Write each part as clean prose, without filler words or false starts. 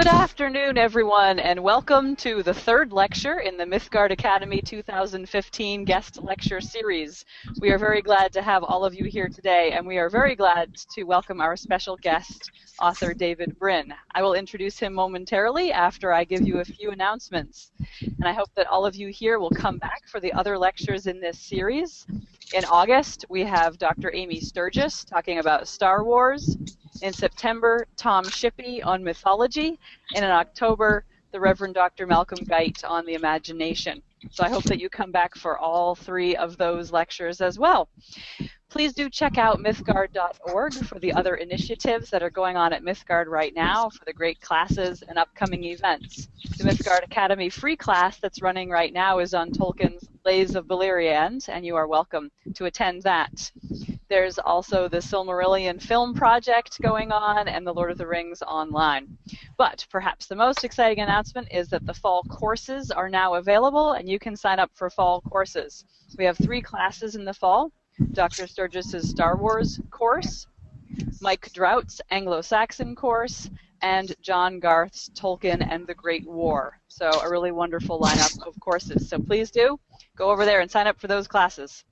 Good afternoon, everyone, and welcome to the third lecture in the Mythgard Academy 2015 guest lecture series. We are very glad to have all of you here today, and we are very glad to welcome our special guest, author David Brin. I will introduce him momentarily after I give you a few announcements. And I hope that all of you here will come back for the other lectures in this series. In August, we have Dr. Amy Sturgis talking about Star Wars. In September, Tom Shippey on mythology, and in October, the Reverend Dr. Malcolm Geit on the imagination. So I hope that you come back for all three of those lectures as well. Please do check out mythgard.org for the other initiatives that are going on at Mythgard right now for the great classes and upcoming events. The Mythgard Academy free class that's running right now is on Tolkien's Lays of Beleriand, and you are welcome to attend that. There's also the Silmarillion film project going on and the Lord of the Rings online. But perhaps the most exciting announcement is that the fall courses are now available, and you can sign up for fall courses. We have 3 classes in the fall: Dr. Sturgis's Star Wars course, Mike Drout's Anglo-Saxon course, and John Garth's Tolkien and the Great War. So a really wonderful lineup of courses. So please do go over there and sign up for those classes.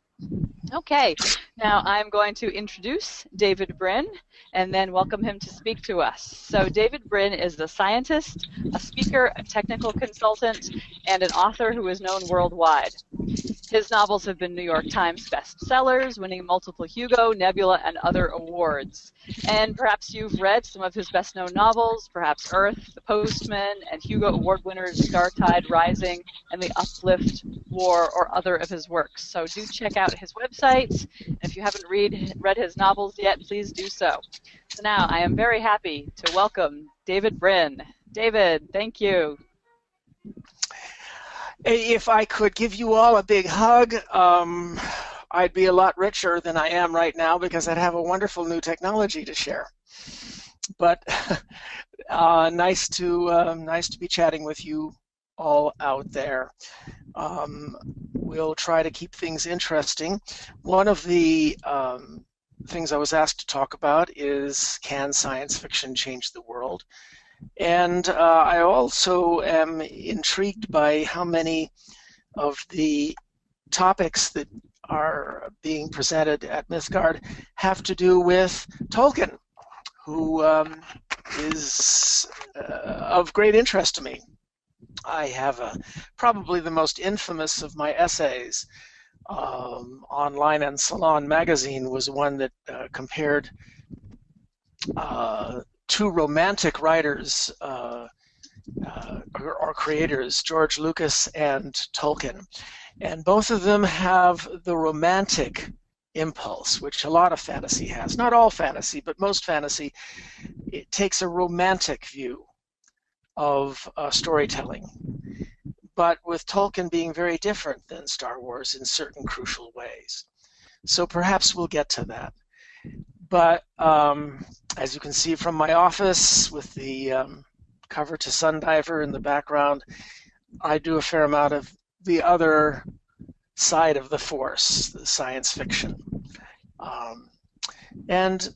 Okay, now I'm going to introduce David Brin and then welcome him to speak to us. So David Brin is a scientist, a speaker, a technical consultant, and an author who is known worldwide. His novels have been New York Times Bestsellers, winning multiple Hugo, Nebula, and other awards. And perhaps you've read some of his best-known novels, perhaps Earth, The Postman, and Hugo Award winners Startide, Rising, and the Uplift, War, or other of his works. So do check out his website, and if you haven't read his novels yet, please do so. So now I am very happy to welcome David Brin. David, thank you. If I could give you all a big hug, I'd be a lot richer than I am right now because I'd have a wonderful new technology to share. But nice to be chatting with you all out there. We'll try to keep things interesting. One of the things I was asked to talk about is, can science fiction change the world? And I also am intrigued by how many of the topics that are being presented at Mythgard have to do with Tolkien, who is of great interest to me. I have probably the most infamous of my essays. Online and Salon magazine was one that compared 2 romantic writers or creators, George Lucas and Tolkien. And both of them have the romantic impulse, which a lot of fantasy has. Not all fantasy, but most fantasy. It takes a romantic view of storytelling. But with Tolkien being very different than Star Wars in certain crucial ways. So perhaps we'll get to that. But as you can see from my office with the cover to Sundiver in the background, I do a fair amount of the other side of the force, the science fiction. And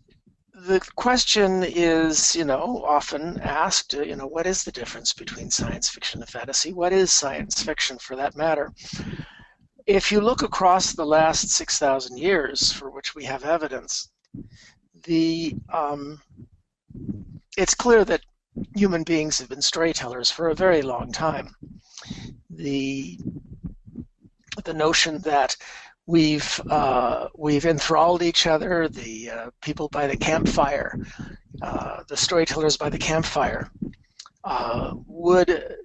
the question is, often asked, what is the difference between science fiction and fantasy? What is science fiction, for that matter? If you look across the last 6,000 years, for which we have evidence, it's clear that human beings have been storytellers for a very long time. The notion that we've enthralled each other, the people by the campfire, the storytellers by the campfire, would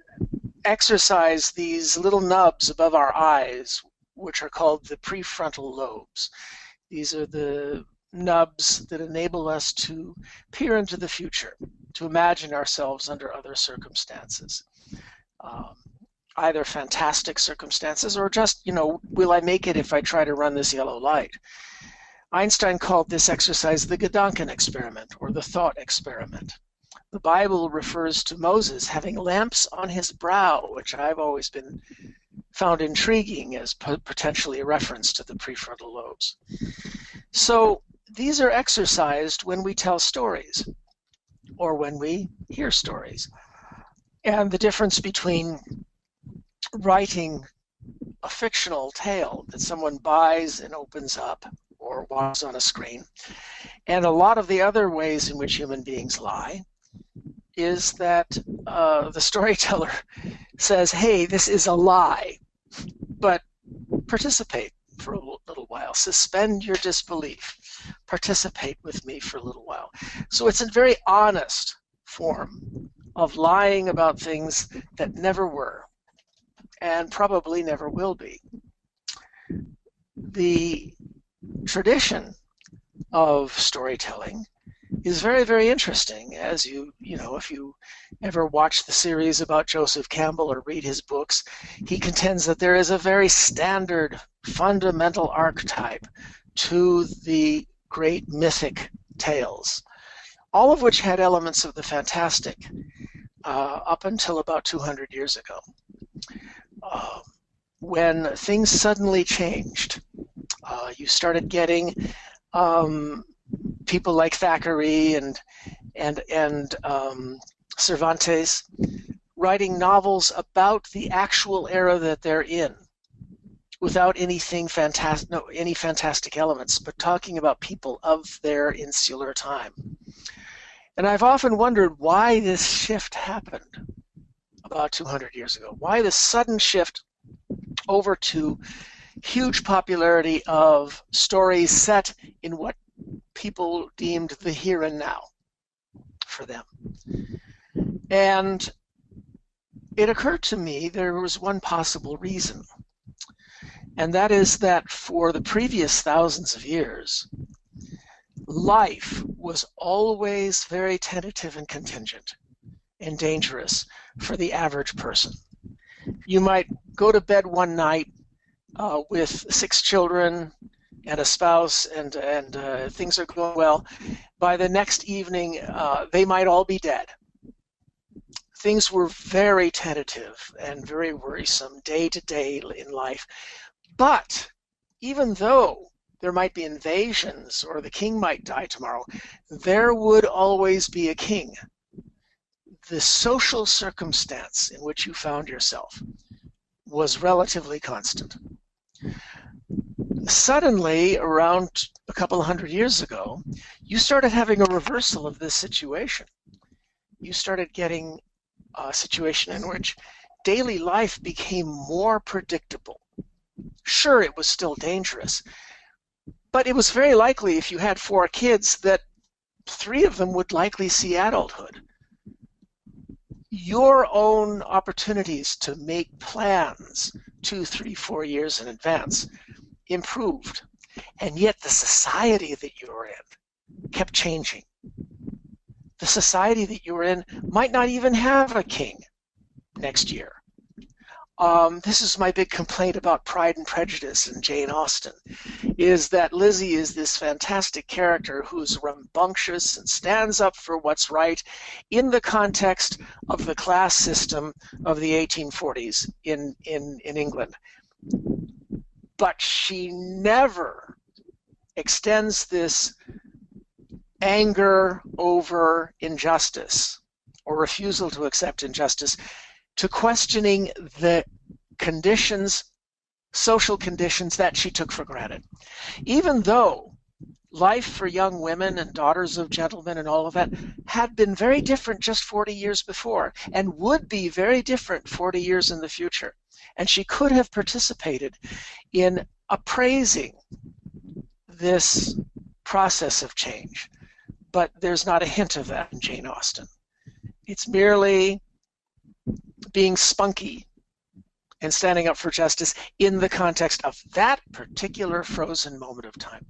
exercise these little nubs above our eyes, which are called the prefrontal lobes. These are the nubs that enable us to peer into the future, to imagine ourselves under other circumstances. Either fantastic circumstances or just, will I make it if I try to run this yellow light? Einstein called this exercise the Gedanken experiment, or the thought experiment. The Bible refers to Moses having lamps on his brow, which I've always found intriguing as potentially a reference to the prefrontal lobes. So these are exercised when we tell stories or when we hear stories. And the difference between writing a fictional tale that someone buys and opens up or watches on a screen, and a lot of the other ways in which human beings lie, is that the storyteller says, hey, this is a lie, but participate for a little while. Suspend your disbelief. Participate with me for a little while. So it's a very honest form of lying about things that never were and probably never will be. The tradition of storytelling is very, very interesting. As you know, if you ever watch the series about Joseph Campbell or read his books, he contends that there is a very standard, fundamental archetype to the great mythic tales, all of which had elements of the fantastic up until about 200 years ago, when things suddenly changed. You started getting people like Thackeray and Cervantes writing novels about the actual era that they're in, without any fantastic elements, but talking about people of their insular time. And I've often wondered why this shift happened about 200 years ago. Why the sudden shift over to huge popularity of stories set in what people deemed the here and now for them. And it occurred to me there was one possible reason, and that is that for the previous thousands of years, life was always very tentative and contingent and dangerous for the average person. You might go to bed one night with 6 children and a spouse, and things are going well. By the next evening, they might all be dead. Things were very tentative and very worrisome day to day in life. But even though there might be invasions or the king might die tomorrow, there would always be a king. The social circumstance in which you found yourself was relatively constant. Suddenly, around a couple of hundred years ago, you started having a reversal of this situation. You started getting a situation in which daily life became more predictable. Sure, it was still dangerous, but it was very likely, if you had 4 kids, that 3 of them would likely see adulthood. Your own opportunities to make plans 2, 3, 4 years in advance improved, and yet the society that you were in kept changing. The society that you were in might not even have a king next year. This is my big complaint about Pride and Prejudice and Jane Austen, is that Lizzie is this fantastic character who's rambunctious and stands up for what's right in the context of the class system of the 1840s in England. But she never extends this anger over injustice or refusal to accept injustice to questioning the conditions, social conditions that she took for granted. Even though life for young women and daughters of gentlemen and all of that had been very different just 40 years before, and would be very different 40 years in the future. And she could have participated in appraising this process of change. But there's not a hint of that in Jane Austen. It's merely being spunky and standing up for justice in the context of that particular frozen moment of time.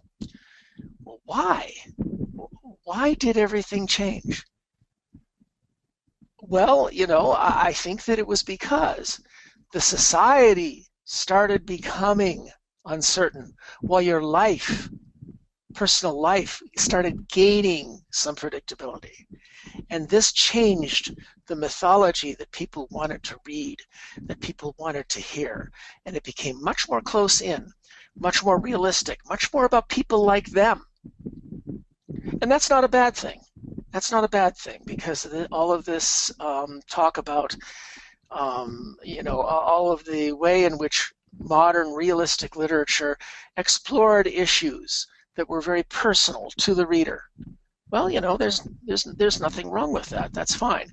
Well, why? Why did everything change? Well, I think that it was because the society started becoming uncertain, while your life, personal life, started gaining some predictability. And this changed the mythology that people wanted to read, that people wanted to hear. And it became much more close in, much more realistic, much more about people like them. And that's not a bad thing. That's not a bad thing, because all of this talk about, all of the way in which modern realistic literature explored issues that were very personal to the reader. Well, there's nothing wrong with that. That's fine.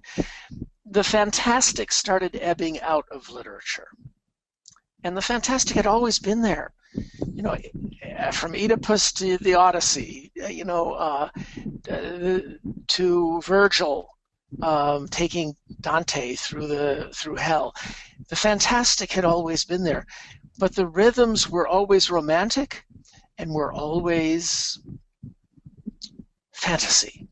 The fantastic started ebbing out of literature. And the fantastic had always been there. From Oedipus to the Odyssey, to Virgil taking Dante through hell. The fantastic had always been there, but the rhythms were always romantic and were always fantasy.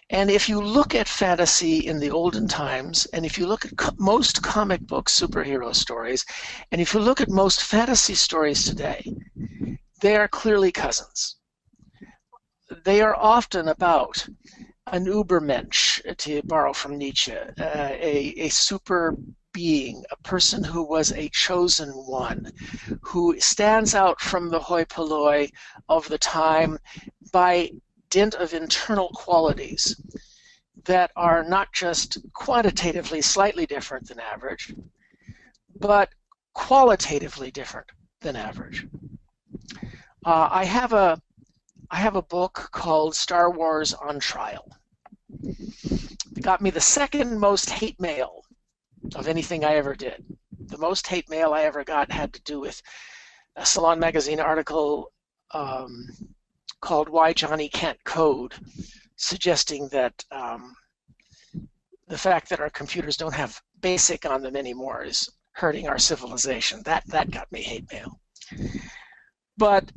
And if you look at fantasy in the olden times, and if you look at most comic book superhero stories, and if you look at most fantasy stories today, they are clearly cousins. They are often about an Übermensch, to borrow from Nietzsche, a super being, a person who was a chosen one, who stands out from the hoi polloi of the time by dint of internal qualities that are not just quantitatively slightly different than average, but qualitatively different than average. I have a book called Star Wars on Trial. It got me the second most hate mail of anything I ever did. The most hate mail I ever got had to do with a Salon magazine article called Why Johnny Can't Code, suggesting that the fact that our computers don't have BASIC on them anymore is hurting our civilization. That got me hate mail. But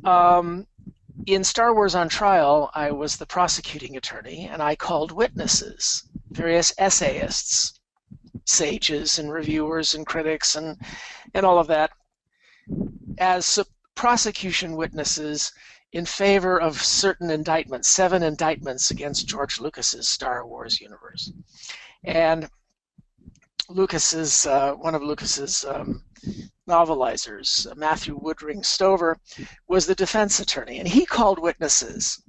in Star Wars on Trial, I was the prosecuting attorney, and I called witnesses, various essayists, sages and reviewers and critics and all of that, as prosecution witnesses in favor of certain indictments, 7 indictments against George Lucas's Star Wars universe. And one of Lucas's novelizers, Matthew Woodring Stover, was the defense attorney, and he called witnesses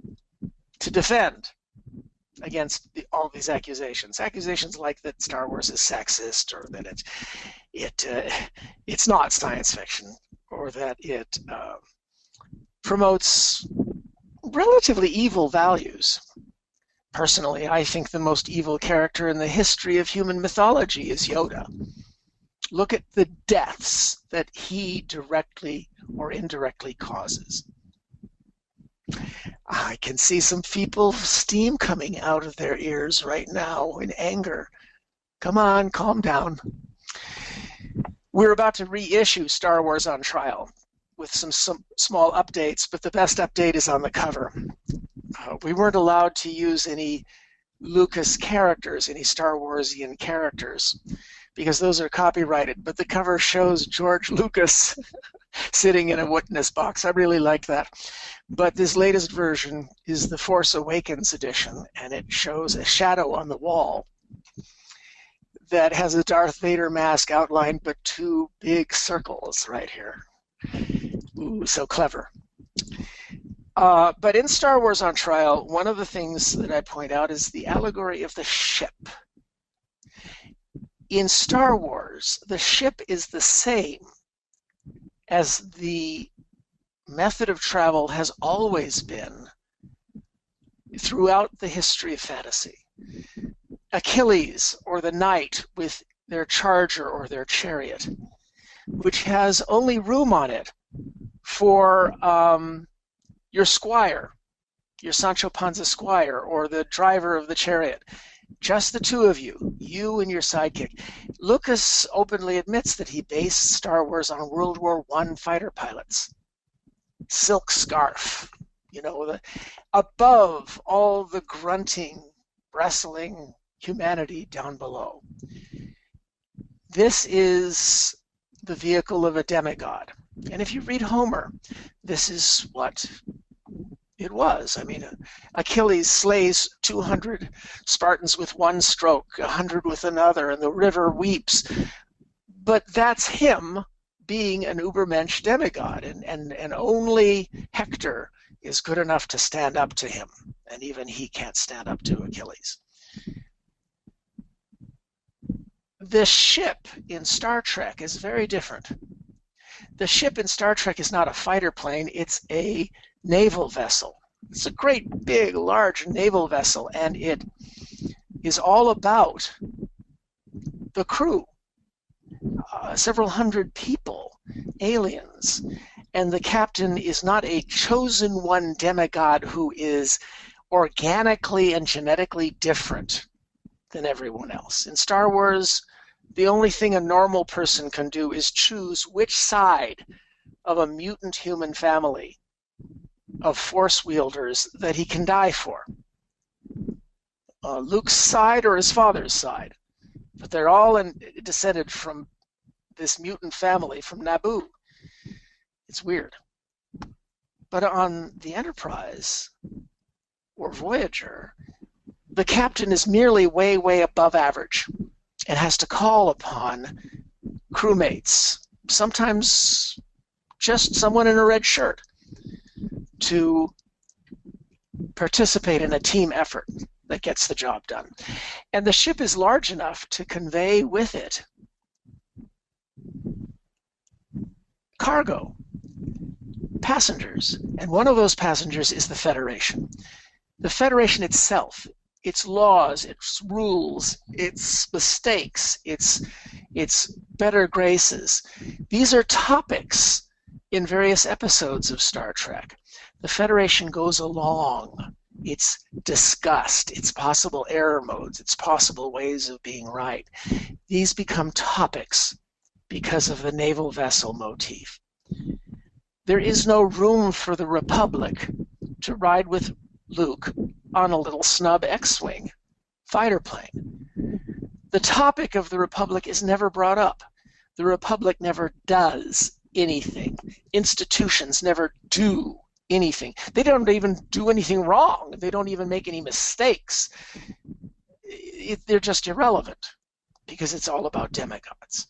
to defend against all these accusations. Accusations like that Star Wars is sexist, or that it's not science fiction, or that it promotes relatively evil values. Personally, I think the most evil character in the history of human mythology is Yoda. Look at the deaths that he directly or indirectly causes. I can see some people, steam coming out of their ears right now in anger. Come on, calm down. We're about to reissue Star Wars on Trial with some small updates, but the best update is on the cover. We weren't allowed to use any Lucas characters, any Star Warsian characters, because those are copyrighted, but the cover shows George Lucas sitting in a witness box. I really like that. But this latest version is the Force Awakens edition, and it shows a shadow on the wall that has a Darth Vader mask outlined but 2 big circles right here. Ooh, so clever. But in Star Wars on Trial, one of the things that I point out is the allegory of the ship. In Star Wars, the ship is the same as the method of travel has always been throughout the history of fantasy. Achilles, or the knight with their charger or their chariot, which has only room on it for your squire, your Sancho Panza squire, or the driver of the chariot. Just the 2 of you, you and your sidekick. Lucas openly admits that he based Star Wars on World War I fighter pilots. Silk scarf, above all the grunting, wrestling humanity down below. This is the vehicle of a demigod. And if you read Homer, this is what it was. I mean, Achilles slays 200 Spartans with 1 stroke, 100 with another, and the river weeps. But that's him being an Übermensch demigod, and only Hector is good enough to stand up to him. and even he can't stand up to Achilles. The ship in Star Trek is very different. The ship in Star Trek is not a fighter plane, it's a naval vessel. It's a great, big, large naval vessel, and it is all about the crew. Several hundred people, aliens, and the captain is not a chosen one demigod who is organically and genetically different than everyone else. In Star Wars, the only thing a normal person can do is choose which side of a mutant human family of force wielders that he can die for. Luke's side or his father's side. But they're all descended from this mutant family from Naboo. It's weird. But on the Enterprise or Voyager, the captain is merely way, way above average and has to call upon crewmates, sometimes just someone in a red shirt, to participate in a team effort that gets the job done. And the ship is large enough to convey with it cargo, passengers, and one of those passengers is the Federation. The Federation itself, its laws, its rules, its mistakes, its better graces, these are topics in various episodes of Star Trek. The Federation goes along. It's discussed, its possible error modes, its possible ways of being right. These become topics because of the naval vessel motif. There is no room for the Republic to ride with Luke on a little snub X-Wing fighter plane. The topic of the Republic is never brought up. The Republic never does anything. Institutions never do anything. They don't even do anything wrong. They don't even make any mistakes. They're just irrelevant because it's all about demigods.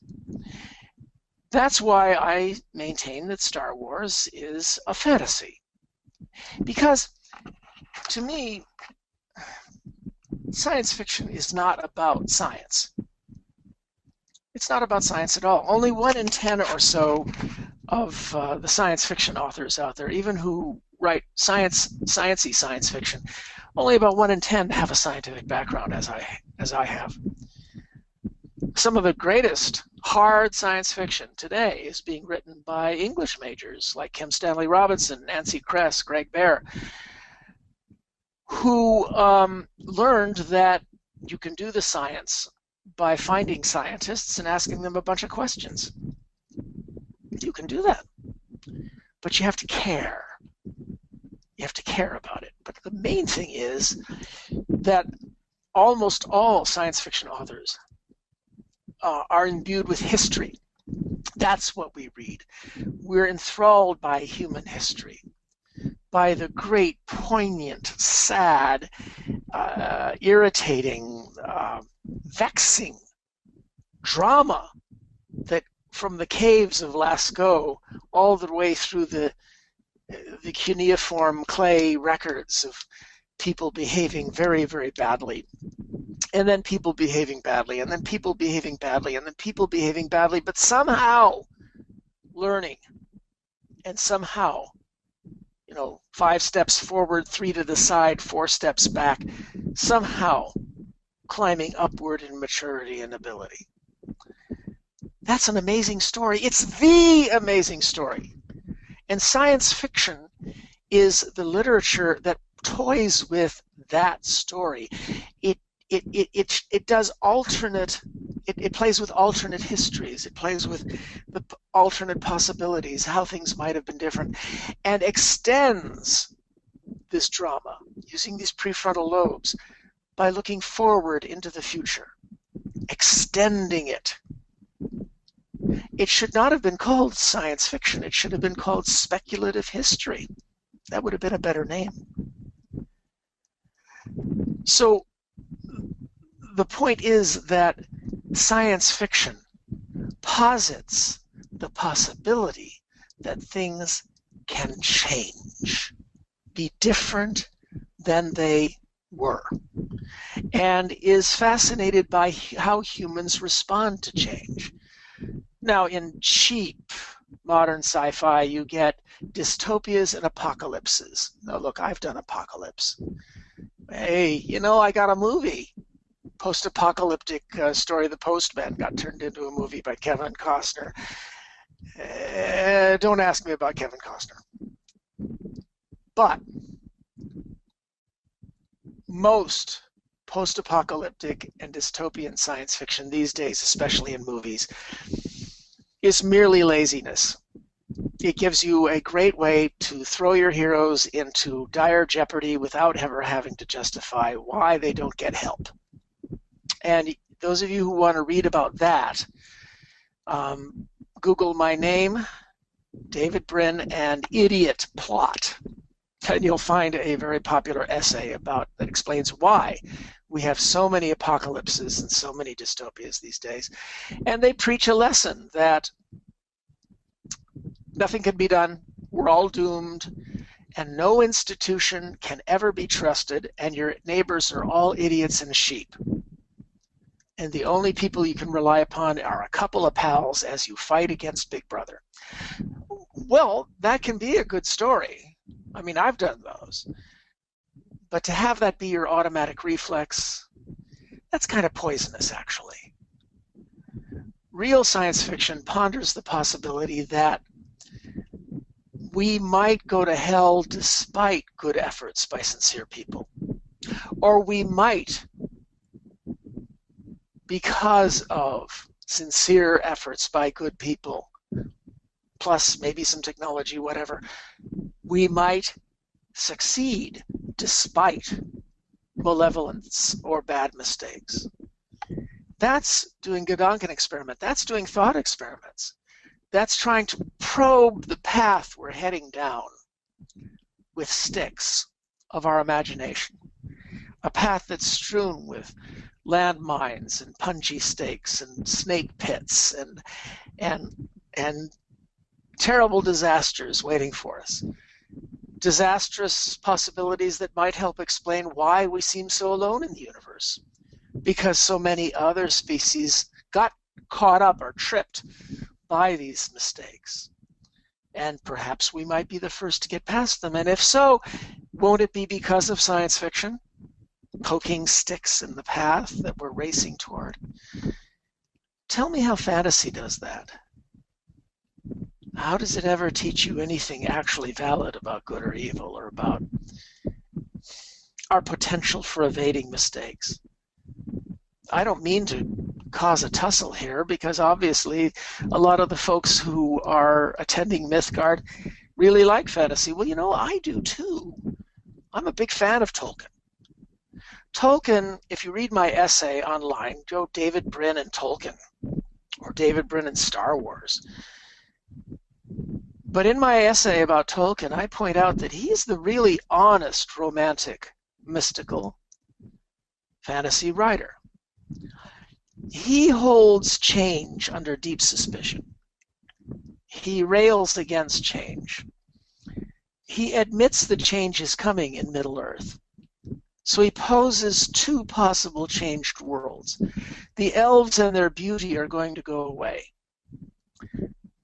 That's why I maintain that Star Wars is a fantasy. Because to me, science fiction is not about science. It's not about science at all. Only 1 in 10 or so of the science fiction authors out there, even who write sciencey science fiction, only about 1 in 10 have a scientific background, as I have. Some of the greatest hard science fiction today is being written by English majors like Kim Stanley Robinson, Nancy Kress, Greg Bear, who learned that you can do the science by finding scientists and asking them a bunch of questions. You can do that, but you have to care. You have to care about it. But the main thing is that almost all science fiction authors are imbued with history. That's what we read. We're enthralled by human history, by the great, poignant, sad, irritating, vexing drama that from the caves of Lascaux all the way through the cuneiform clay records of people behaving very, very badly, and then people behaving badly, and then people behaving badly, and then people behaving badly, but somehow learning, and somehow, 5 steps forward, 3 to the side, 4 steps back, somehow climbing upward in maturity and ability. That's an amazing story. It's the amazing story. And science fiction is the literature that toys with that story. It does alternate. It plays with alternate histories. It plays with the alternate possibilities, how things might have been different, and extends this drama using these prefrontal lobes by looking forward into the future, extending it. It should not have been called science fiction. It should have been called speculative history. That would have been a better name. So the point is that science fiction posits the possibility that things can change, be different than they were, and is fascinated by how humans respond to change. Now, in cheap modern sci-fi, you get dystopias and apocalypses. Now, look, I've done apocalypse. Hey, you know, I got a movie. Postapocalyptic story of the Postman got turned into a movie by Kevin Costner. Don't ask me about Kevin Costner. But most post-apocalyptic and dystopian science fiction these days, especially in movies, is merely laziness. It gives you a great way to throw your heroes into dire jeopardy without ever having to justify why they don't get help. And those of you who want to read about that, Google my name, David Brin, and idiot plot. And you'll find a very popular essay that explains why we have so many apocalypses and so many dystopias these days. And they preach a lesson that nothing can be done, we're all doomed, and no institution can ever be trusted, and your neighbors are all idiots and sheep. And the only people you can rely upon are a couple of pals as you fight against Big Brother. Well, that can be a good story. I mean, I've done those. But to have that be your automatic reflex, that's kind of poisonous, actually. Real science fiction ponders the possibility that we might go to hell despite good efforts by sincere people. Or we might, because of sincere efforts by good people, plus maybe some technology, whatever, we might succeed despite malevolence or bad mistakes. That's doing Gedanken experiment. That's doing thought experiments. That's trying to probe the path we're heading down with sticks of our imagination. A path that's strewn with landmines and punji stakes and snake pits and terrible disasters waiting for us. Disastrous possibilities that might help explain why we seem so alone in the universe, because so many other species got caught up or tripped by these mistakes. And perhaps we might be the first to get past them. And if so, won't it be because of science fiction? Poking sticks in the path that we're racing toward. Tell me how fantasy does that. How does it ever teach you anything actually valid about good or evil, or about our potential for evading mistakes? I don't mean to cause a tussle here, because obviously a lot of the folks who are attending Mythgard really like fantasy. Well, you know, I do too. I'm a big fan of Tolkien. Tolkien, if you read my essay online, go David Brin and Tolkien, or David Brin and Star Wars. But in my essay about Tolkien, I point out that he's the really honest, romantic, mystical fantasy writer. He holds change under deep suspicion. He rails against change. He admits that change is coming in Middle-earth. So he poses two possible changed worlds. The elves and their beauty are going to go away.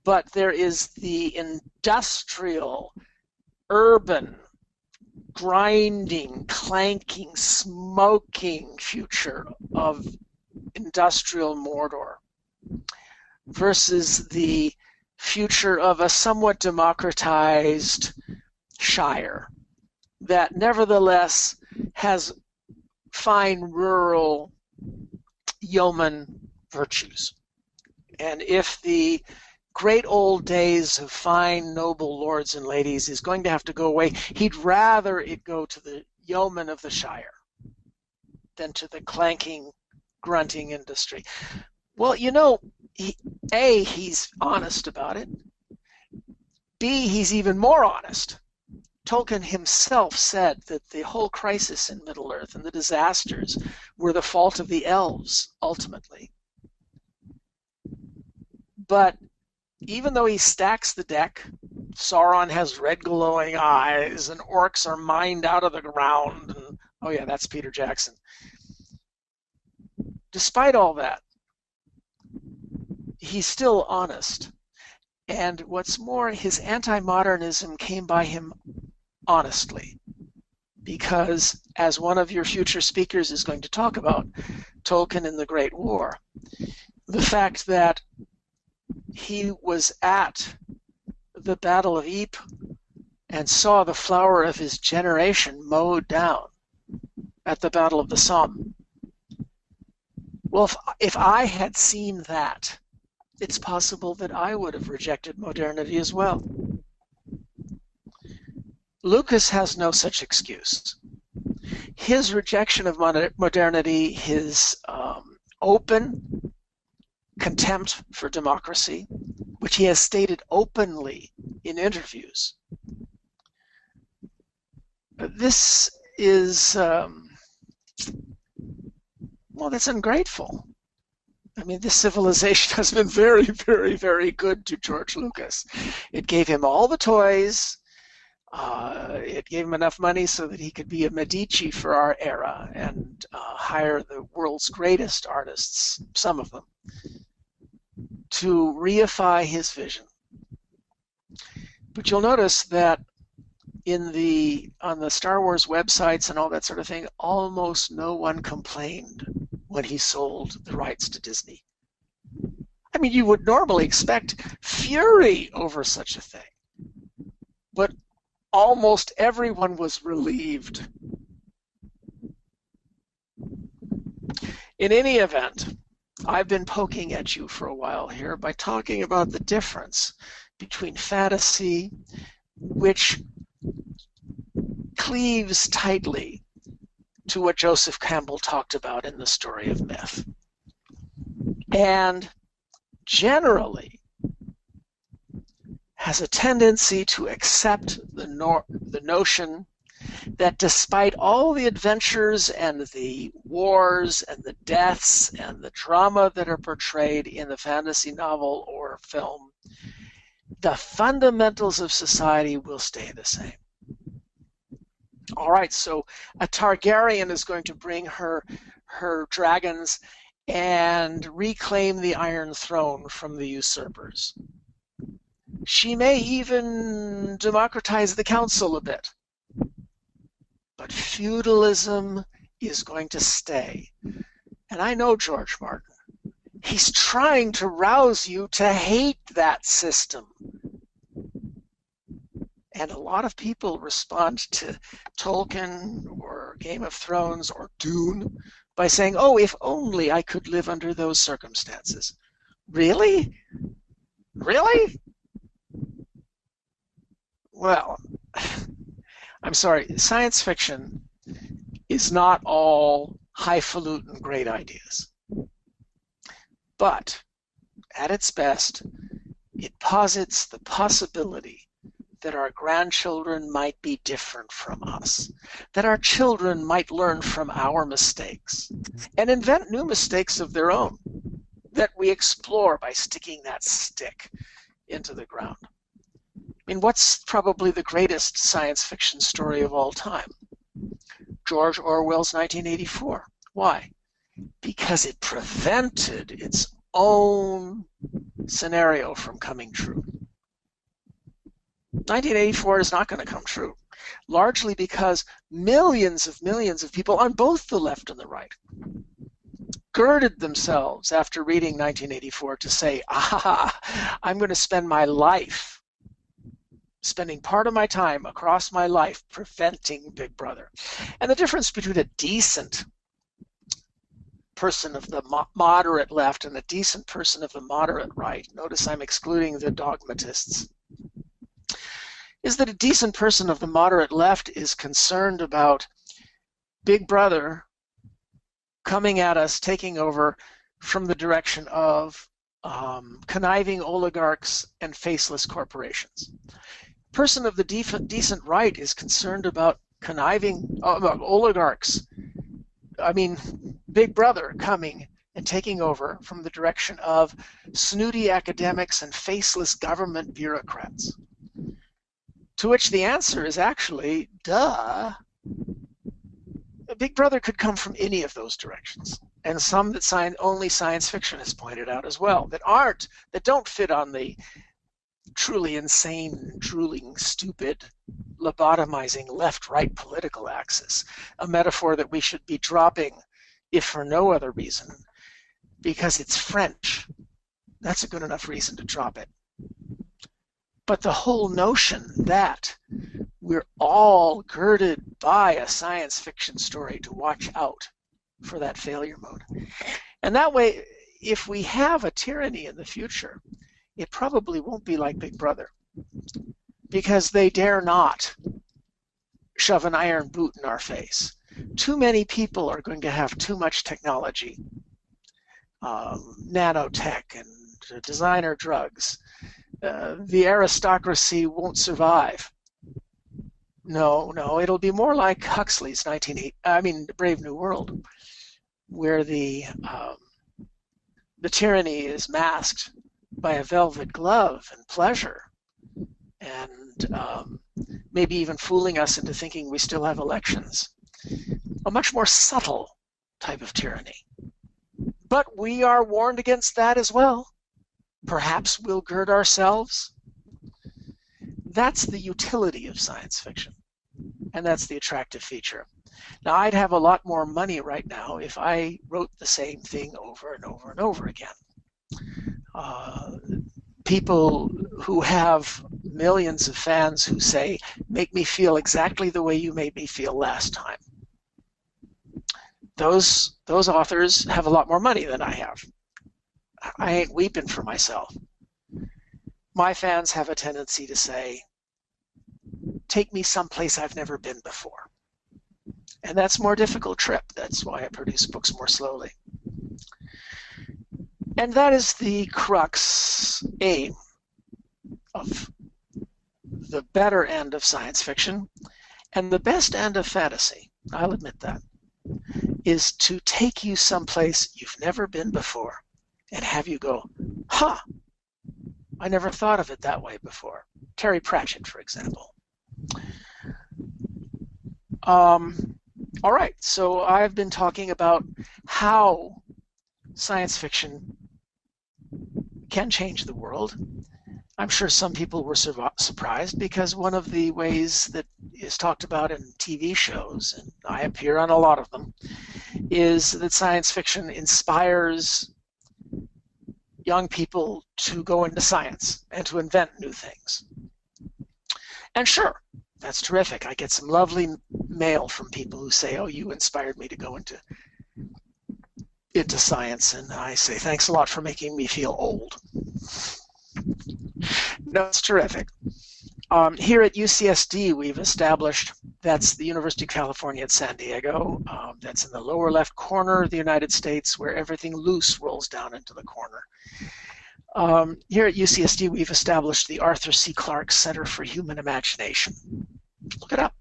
But there is the industrial, urban, grinding, clanking, smoking future of industrial Mordor versus the future of a somewhat democratized Shire that nevertheless has fine rural yeoman virtues. And if the great old days of fine noble lords and ladies is going to have to go away, he'd rather it go to the yeoman of the Shire than to the clanking, grunting industry. Well, you know, A, he's honest about it. B, he's even more honest. Tolkien himself said that the whole crisis in Middle-earth and the disasters were the fault of the elves, ultimately. But even though he stacks the deck, Sauron has red glowing eyes, and orcs are mined out of the ground, Oh yeah, that's Peter Jackson. Despite all that, he's still honest. And what's more, his anti-modernism came by him honestly. Because, as one of your future speakers is going to talk about, Tolkien in the Great War, the fact that he was at the Battle of Ypres and saw the flower of his generation mowed down at the Battle of the Somme. Well, if I had seen that, it's possible that I would have rejected modernity as well. Lucas has no such excuse. His rejection of modernity, his open contempt for democracy, which he has stated openly in interviews, this is, well, that's ungrateful. I mean, this civilization has been very, very, very good to George Lucas. It gave him all the toys. It gave him enough money so that he could be a Medici for our era and hire the world's greatest artists, some of them, to reify his vision. But you'll notice that on the Star Wars websites and all that sort of thing, almost no one complained when he sold the rights to Disney. I mean, you would normally expect fury over such a thing, but almost everyone was relieved. In any event, I've been poking at you for a while here by talking about the difference between fantasy, which cleaves tightly to what Joseph Campbell talked about in The Story of Myth, and generally has a tendency to accept the notion that despite all the adventures and the wars and the deaths and the drama that are portrayed in the fantasy novel or film, the fundamentals of society will stay the same. All right, so a Targaryen is going to bring her dragons and reclaim the Iron Throne from the usurpers. She may even democratize the council a bit. But feudalism is going to stay. And I know George Martin. He's trying to rouse you to hate that system. And a lot of people respond to Tolkien or Game of Thrones or Dune by saying, oh, if only I could live under those circumstances. Really? Really? Well, I'm sorry, science fiction is not all highfalutin great ideas. But at its best, it posits the possibility that our grandchildren might be different from us, that our children might learn from our mistakes and invent new mistakes of their own that we explore by sticking that stick into the ground. I mean, what's probably the greatest science fiction story of all time? George Orwell's 1984. Why? Because it prevented its own scenario from coming true. 1984 is not going to come true, largely because millions of people on both the left and the right girded themselves after reading 1984 to say, I'm going to spend my life, spending part of my time across my life preventing Big Brother. And the difference between a decent person of the moderate left and a decent person of the moderate right, notice I'm excluding the dogmatists, is that a decent person of the moderate left is concerned about Big Brother coming at us, taking over from the direction of conniving oligarchs and faceless corporations. Person of the decent right is concerned about conniving oligarchs. I mean, Big Brother coming and taking over from the direction of snooty academics and faceless government bureaucrats. To which the answer is actually, duh, Big Brother could come from any of those directions, and some that only science fiction has pointed out as well, that don't fit on the truly insane, drooling, stupid, lobotomizing left-right political axis, a metaphor that we should be dropping, if for no other reason, because it's French. That's a good enough reason to drop it. But the whole notion that we're all girded by a science fiction story to watch out for that failure mode. And that way, if we have a tyranny in the future, it probably won't be like Big Brother, because they dare not shove an iron boot in our face. Too many people are going to have too much technology, nanotech and designer drugs. The aristocracy won't survive. No, it'll be more like Huxley's Brave New World, where the tyranny is masked by a velvet glove and pleasure, and maybe even fooling us into thinking we still have elections. A much more subtle type of tyranny. But we are warned against that as well. Perhaps we'll gird ourselves. That's the utility of science fiction, and that's the attractive feature. Now, I'd have a lot more money right now if I wrote the same thing over and over and over again. People who have millions of fans who say, make me feel exactly the way you made me feel last time. Those authors have a lot more money than I have. I ain't weeping for myself. My fans have a tendency to say, take me someplace I've never been before. And that's a more difficult trip. That's why I produce books more slowly. And that is the crux aim of the better end of science fiction, and the best end of fantasy, I'll admit that, is to take you someplace you've never been before and have you go, huh, I never thought of it that way before. Terry Pratchett, for example. All right, so I've been talking about how science fiction can change the world. I'm sure some people were surprised, because one of the ways that is talked about in TV shows, and I appear on a lot of them, is that science fiction inspires young people to go into science and to invent new things. And sure, that's terrific. I get some lovely mail from people who say, oh, you inspired me to go into science, and I say, thanks a lot for making me feel old. No, it's terrific. Here at UCSD, we've established, that's the University of California at San Diego, that's in the lower left corner of the United States, where everything loose rolls down into the corner. Here at UCSD, we've established the Arthur C. Clarke Center for Human Imagination. Look it up.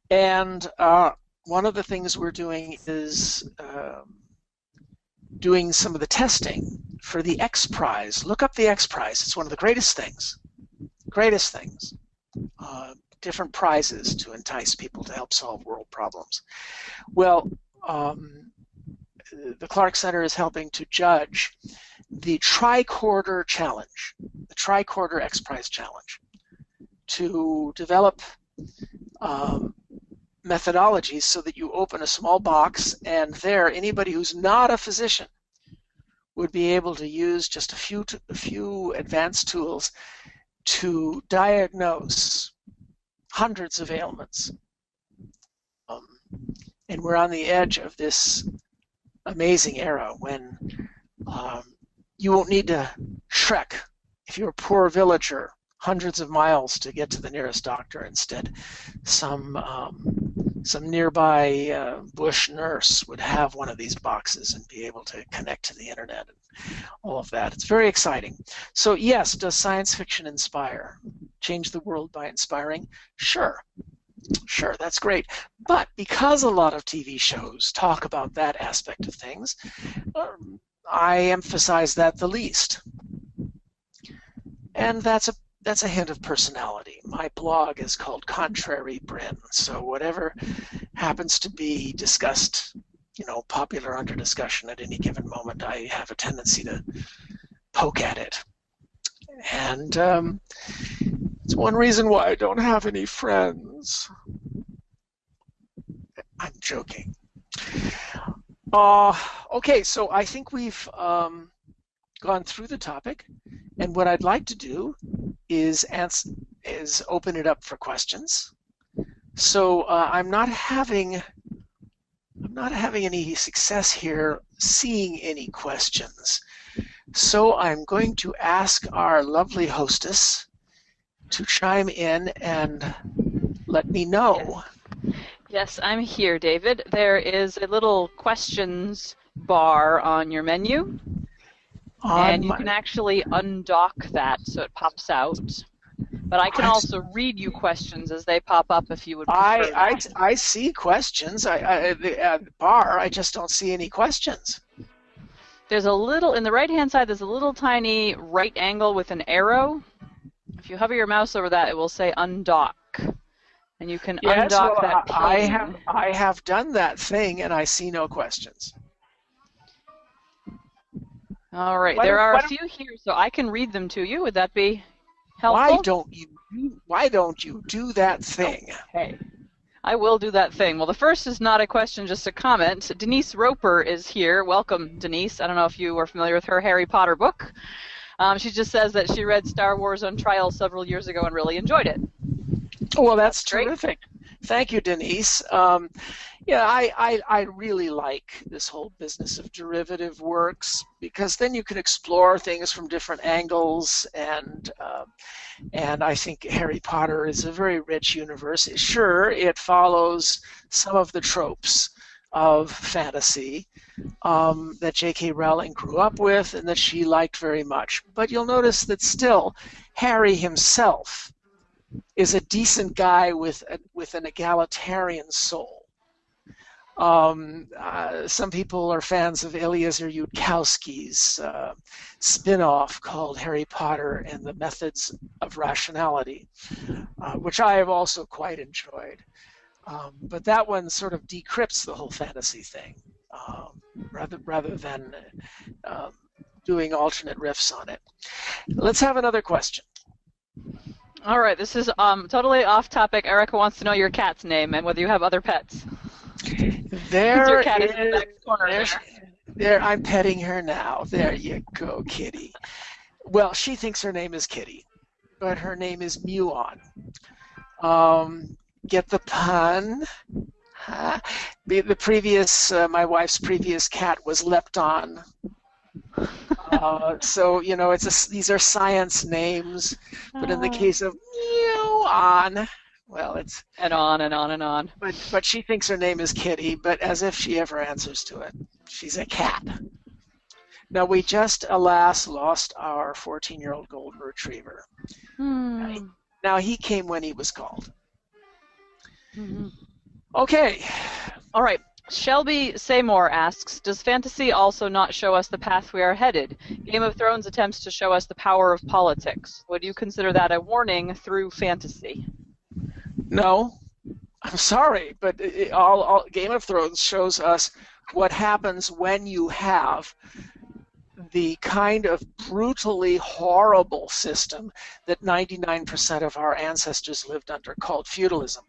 And one of the things we're doing is doing some of the testing for the X Prize. Look up the X Prize. It's one of the greatest things. Different prizes to entice people to help solve world problems. Well, the Clarke Center is helping to judge the Thetricorder challenge, the Thetricorder X Prize challenge, to develop methodologies so that you open a small box, and there anybody who's not a physician would be able to use just a few advanced tools to diagnose hundreds of ailments. And we're on the edge of this amazing era when you won't need to trek, if you're a poor villager, hundreds of miles to get to the nearest doctor. Instead, some nearby bush nurse would have one of these boxes and be able to connect to the internet and all of that. It's very exciting. So yes, does science fiction inspire? Change the world by inspiring? Sure, that's great. But because a lot of TV shows talk about that aspect of things, I emphasize that the least. And that's a hint of personality. My blog is called Contrary Brin, so whatever happens to be discussed, popular under discussion at any given moment, I have a tendency to poke at it. And it's one reason why I don't have any friends. I'm joking. Okay, so I think we've gone through the topic, and what I'd like to do is open it up for questions. So I'm not having any success here seeing any questions. So I'm going to ask our lovely hostess to chime in and let me know. Yes, I'm here, David. There is a little questions bar on your menu, and you can actually undock that so it pops out. But I can also read you questions as they pop up if you would prefer that. I see questions. The bar, I just don't see any questions. There's a little, in the right-hand side, there's a little tiny right angle with an arrow. If you hover your mouse over that, it will say undock. And you can undock that pane. I have done that thing, and I see no questions. All right, there are a few here, so I can read them to you. Would that be helpful? Why don't you do that thing? Hey, I will do that thing. Well, the first is not a question, just a comment. Denise Roper is here. Welcome, Denise. I don't know if you are familiar with her Harry Potter book. She just says that she read Star Wars on Trial several years ago and really enjoyed it. Well, that's terrific. Thank you, Denise. I really like this whole business of derivative works, because then you can explore things from different angles, and I think Harry Potter is a very rich universe. Sure, it follows some of the tropes of fantasy that J.K. Rowling grew up with and that she liked very much, but you'll notice that still Harry himself is a decent guy with an egalitarian soul. Some people are fans of Eliezer Yudkowsky's spin-off called Harry Potter and the Methods of Rationality, which I have also quite enjoyed. But that one sort of decrypts the whole fantasy thing, rather than doing alternate riffs on it. Let's have another question. All right, this is totally off topic. Erica wants to know your cat's name and whether you have other pets. Your cat is in the back corner there. I'm petting her now. There you go, Kitty. Well, she thinks her name is Kitty, but her name is Muon. Get the pun? Huh? My wife's previous cat was Lepton. So these are science names, but in the case of Muon, well, it's and on and on and on. But she thinks her name is Kitty, but as if she ever answers to it. She's a cat. Now, we just, alas, lost our 14-year-old golden retriever. Now, he came when he was called. Mm-hmm. Okay. All right. Shelby Seymour asks, does fantasy also not show us the path we are headed? Game of Thrones attempts to show us the power of politics. Would you consider that a warning through fantasy? No. I'm sorry, but all Game of Thrones shows us what happens when you have the kind of brutally horrible system that 99% of our ancestors lived under, called feudalism.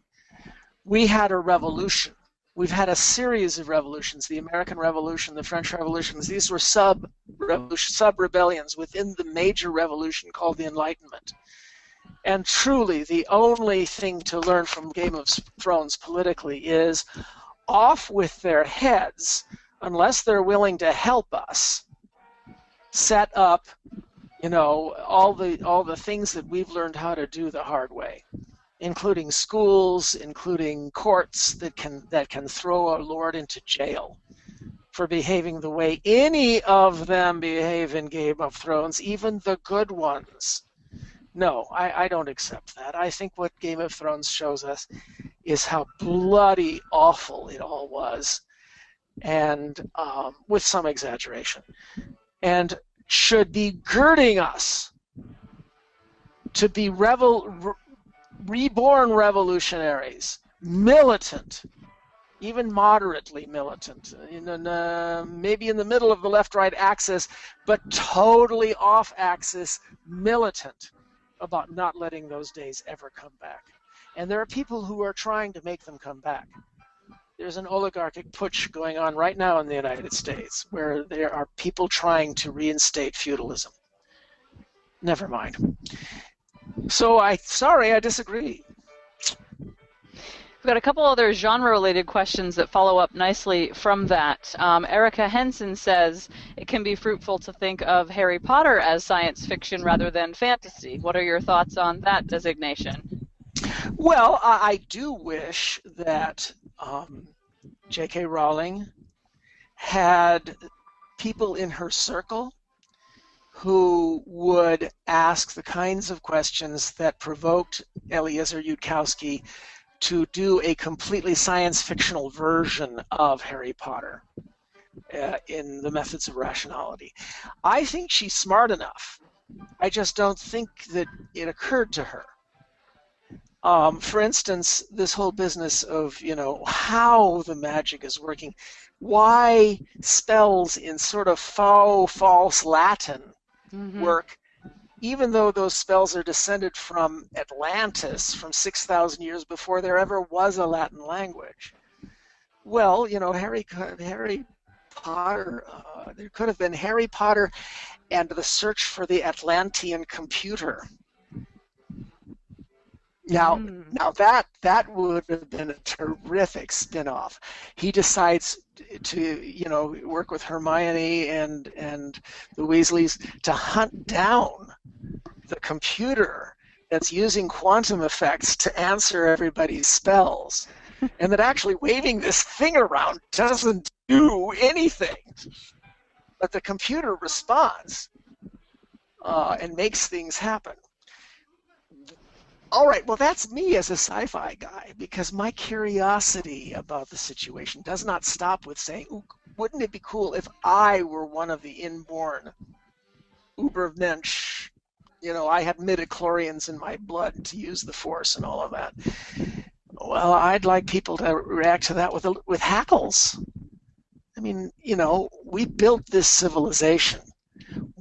We had a revolution. We've had a series of revolutions, the American Revolution, the French Revolutions. These were sub-rebellions within the major revolution called the Enlightenment. And truly, the only thing to learn from Game of Thrones politically is off with their heads, unless they're willing to help us set up, all the things that we've learned how to do the hard way, including schools, including courts that can throw a lord into jail for behaving the way any of them behave in Game of Thrones, even the good ones. No, I don't accept that. I think what Game of Thrones shows us is how bloody awful it all was, and with some exaggeration, and should be girding us to be reborn revolutionaries, militant, even moderately militant, maybe in the middle of the left-right axis, but totally off-axis militant about not letting those days ever come back. And there are people who are trying to make them come back. There's an oligarchic putsch going on right now in the United States where there are people trying to reinstate feudalism. Never mind. So I disagree. We've got a couple other genre-related questions that follow up nicely from that. Erica Henson says, it can be fruitful to think of Harry Potter as science fiction rather than fantasy. What are your thoughts on that designation? Well, I do wish that J.K. Rowling had people in her circle who would ask the kinds of questions that provoked Eliezer Yudkowsky to do a completely science-fictional version of Harry Potter in the Methods of Rationality. I think she's smart enough. I just don't think that it occurred to her. For instance, this whole business of, how the magic is working, why spells in sort of faux, false Latin work, even though those spells are descended from Atlantis, from 6,000 years before there ever was a Latin language. Well, Harry Potter, there could have been Harry Potter and the search for the Atlantean computer. Now that would have been a terrific spin-off. He decides to, work with Hermione and the Weasleys to hunt down the computer that's using quantum effects to answer everybody's spells, and that actually waving this thing around doesn't do anything, but the computer responds and makes things happen. All right, well, that's me as a sci-fi guy, because my curiosity about the situation does not stop with saying, ooh, wouldn't it be cool if I were one of the inborn Ubermensch? I had midichlorians in my blood to use the Force and all of that. Well, I'd like people to react to that with hackles. I mean, we built this civilization.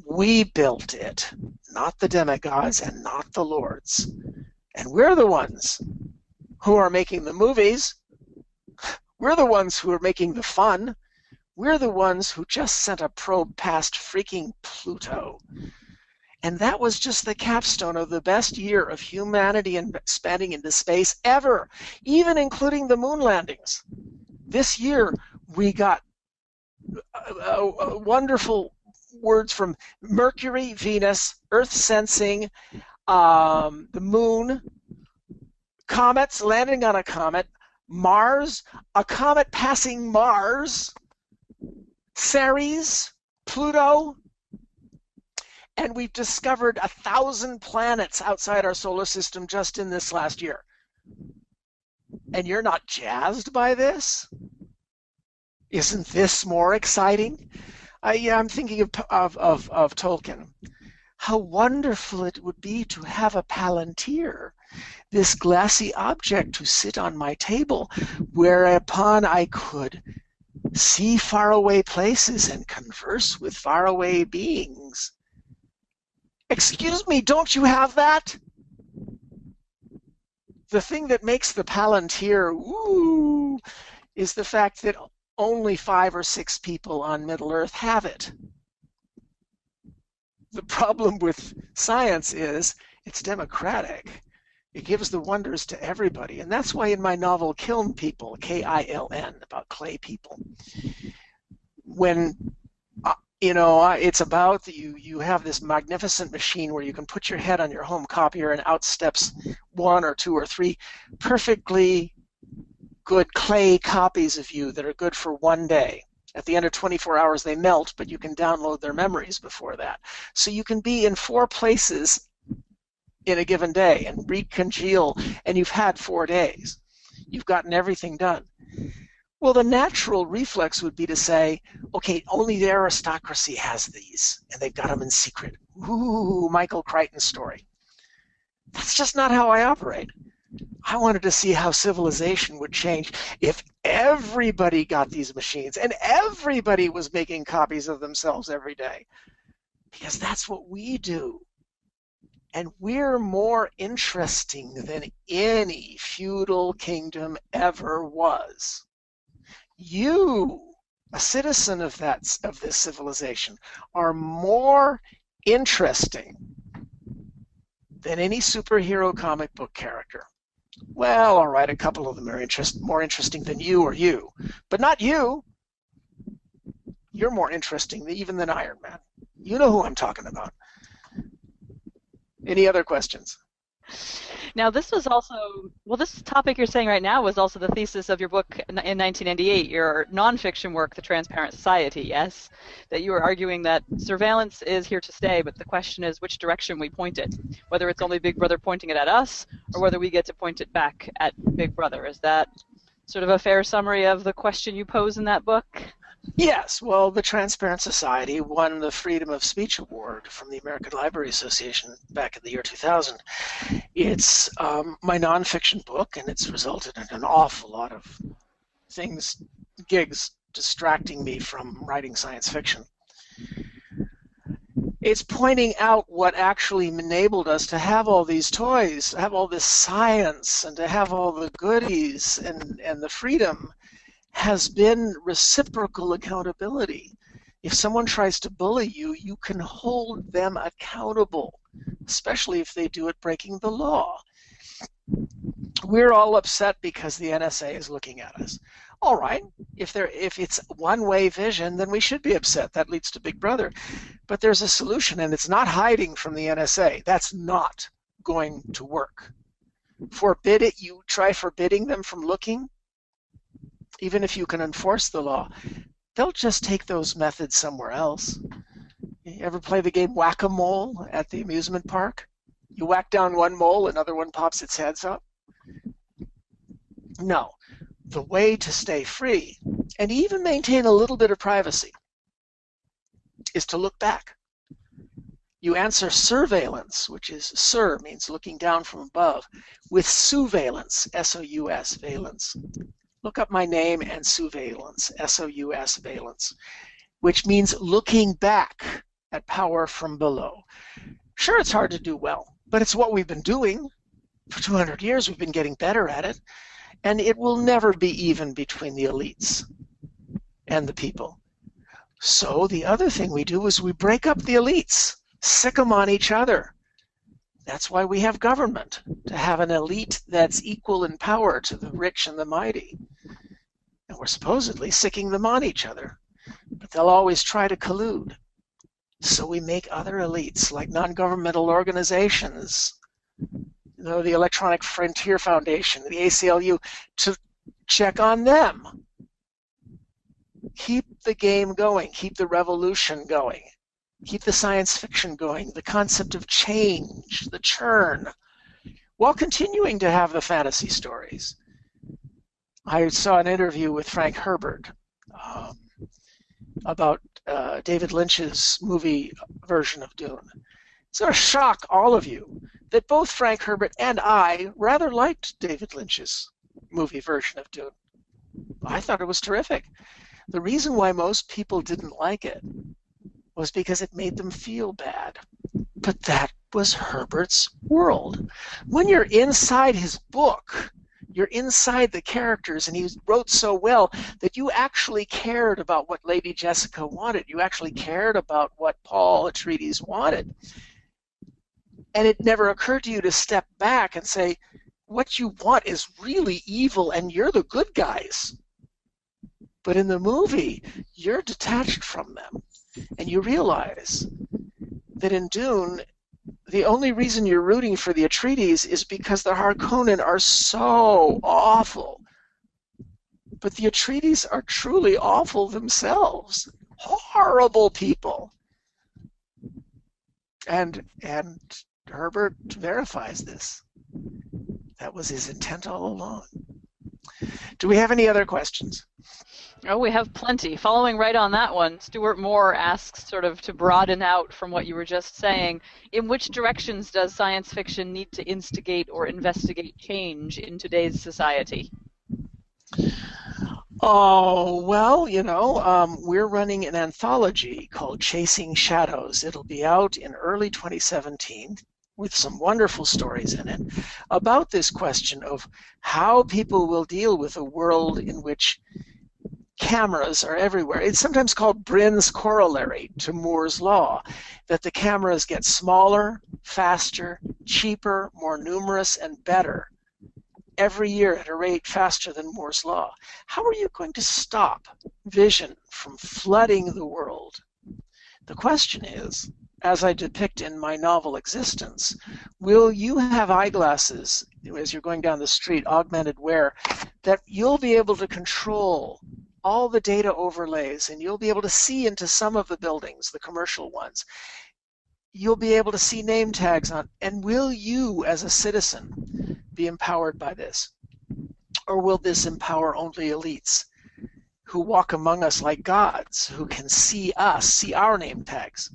We built it, not the demigods and not the lords. And we're the ones who are making the movies. We're the ones who are making the fun. We're the ones who just sent a probe past freaking Pluto. And that was just the capstone of the best year of humanity and expanding into space ever, even including the moon landings. This year, we got wonderful words from Mercury, Venus, Earth sensing, the moon, comets, landing on a comet, Mars, a comet passing Mars, Ceres, Pluto, and we've discovered 1,000 planets outside our solar system just in this last year. And you're not jazzed by this? Isn't this more exciting? I'm thinking of Tolkien. How wonderful it would be to have a palantir, this glassy object to sit on my table, whereupon I could see faraway places and converse with faraway beings. Excuse me, don't you have that? The thing that makes the palantir, ooh, is the fact that only 5 or 6 people on Middle Earth have it. The problem with science is it's democratic. It gives the wonders to everybody. And that's why in my novel Kiln People, K-I-L-N, about clay people, when it's about you have this magnificent machine where you can put your head on your home copier and out steps 1 or 2 or 3 perfectly good clay copies of you that are good for 1 day. At the end of 24 hours, they melt, but you can download their memories before that. So you can be in 4 places in a given day and recongeal, and you've had 4 days. You've gotten everything done. Well, the natural reflex would be to say, okay, only the aristocracy has these, and they've got them in secret. Ooh, Michael Crichton's story. That's just not how I operate. I wanted to see how civilization would change if everybody got these machines and everybody was making copies of themselves every day. Because that's what we do. And we're more interesting than any feudal kingdom ever was. You, a citizen of this civilization, are more interesting than any superhero comic book character. Well, all right, a couple of them are more interesting than you or you, but not you. You're more interesting even than Iron Man. You know who I'm talking about. Any other questions? Now, this was also, well, this topic you're saying right now was also the thesis of your book in 1998, your nonfiction work, The Transparent Society, yes? That you were arguing that surveillance is here to stay, but the question is which direction we point it, whether it's only Big Brother pointing it at us, or whether we get to point it back at Big Brother. Is that sort of a fair summary of the question you pose in that book? Yes, well, the Transparent Society won the Freedom of Speech Award from the American Library Association back in the year 2000. It's my nonfiction book, and it's resulted in an awful lot of gigs distracting me from writing science fiction. It's pointing out what actually enabled us to have all these toys, to have all this science, and to have all the goodies and the freedom has been reciprocal accountability. If someone tries to bully you, you can hold them accountable, especially if they do it breaking the law. We're all upset because the NSA is looking at us. All right, if it's one-way vision, then we should be upset. That leads to Big Brother. But there's a solution, and it's not hiding from the NSA. That's not going to work. Forbid it. You try forbidding them from looking, even if you can enforce the law, they'll just take those methods somewhere else. You ever play the game Whack-A-Mole at the amusement park? You whack down one mole, another one pops its heads up? No. The way to stay free and even maintain a little bit of privacy is to look back. You answer surveillance, which is sur means looking down from above, with sousveillance, S-O-U-S, valence. Look up my name and sousveillance, S-O-U-S, valence, which means looking back at power from below. Sure, it's hard to do well, but it's what we've been doing. For 200 years, we've been getting better at it, and it will never be even between the elites and the people. So the other thing we do is we break up the elites, sick them on each other. That's why we have government, to have an elite that's equal in power to the rich and the mighty. And we're supposedly sicking them on each other, but they'll always try to collude. So we make other elites, like non-governmental organizations, the Electronic Frontier Foundation, the ACLU, to check on them. Keep the game going, keep the revolution going. Keep the science fiction going, the concept of change, the churn, while continuing to have the fantasy stories. I saw an interview with Frank Herbert about David Lynch's movie version of Dune. It's going to shock all of you that both Frank Herbert and I rather liked David Lynch's movie version of Dune. I thought it was terrific. The reason why most people didn't like it was because it made them feel bad. But that was Herbert's world. When you're inside his book, you're inside the characters, and he wrote so well that you actually cared about what Lady Jessica wanted. You actually cared about what Paul Atreides wanted. And it never occurred to you to step back and say, what you want is really evil, and you're the good guys. But in the movie, you're detached from them. And you realize that in Dune, the only reason you're rooting for the Atreides is because the Harkonnen are so awful. But the Atreides are truly awful themselves. Horrible people. And Herbert verifies this. That was his intent all along. Do we have any other questions? Oh, we have plenty. Following right on that one, Stuart Moore asks, sort of to broaden out from what you were just saying, in which directions does science fiction need to instigate or investigate change in today's society? Oh, well, we're running an anthology called Chasing Shadows. It'll be out in early 2017 with some wonderful stories in it about this question of how people will deal with a world in which cameras are everywhere. It's sometimes called Brin's corollary to Moore's law, that the cameras get smaller, faster, cheaper, more numerous, and better every year at a rate faster than Moore's law. How are you going to stop vision from flooding the world? The question is, as I depict in my novel Existence, will you have eyeglasses as you're going down the street, augmented wear, that you'll be able to control all the data overlays, and you'll be able to see into some of the buildings, the commercial ones. You'll be able to see name tags on, and will you as a citizen be empowered by this? Or will this empower only elites who walk among us like gods, who can see us, see our name tags,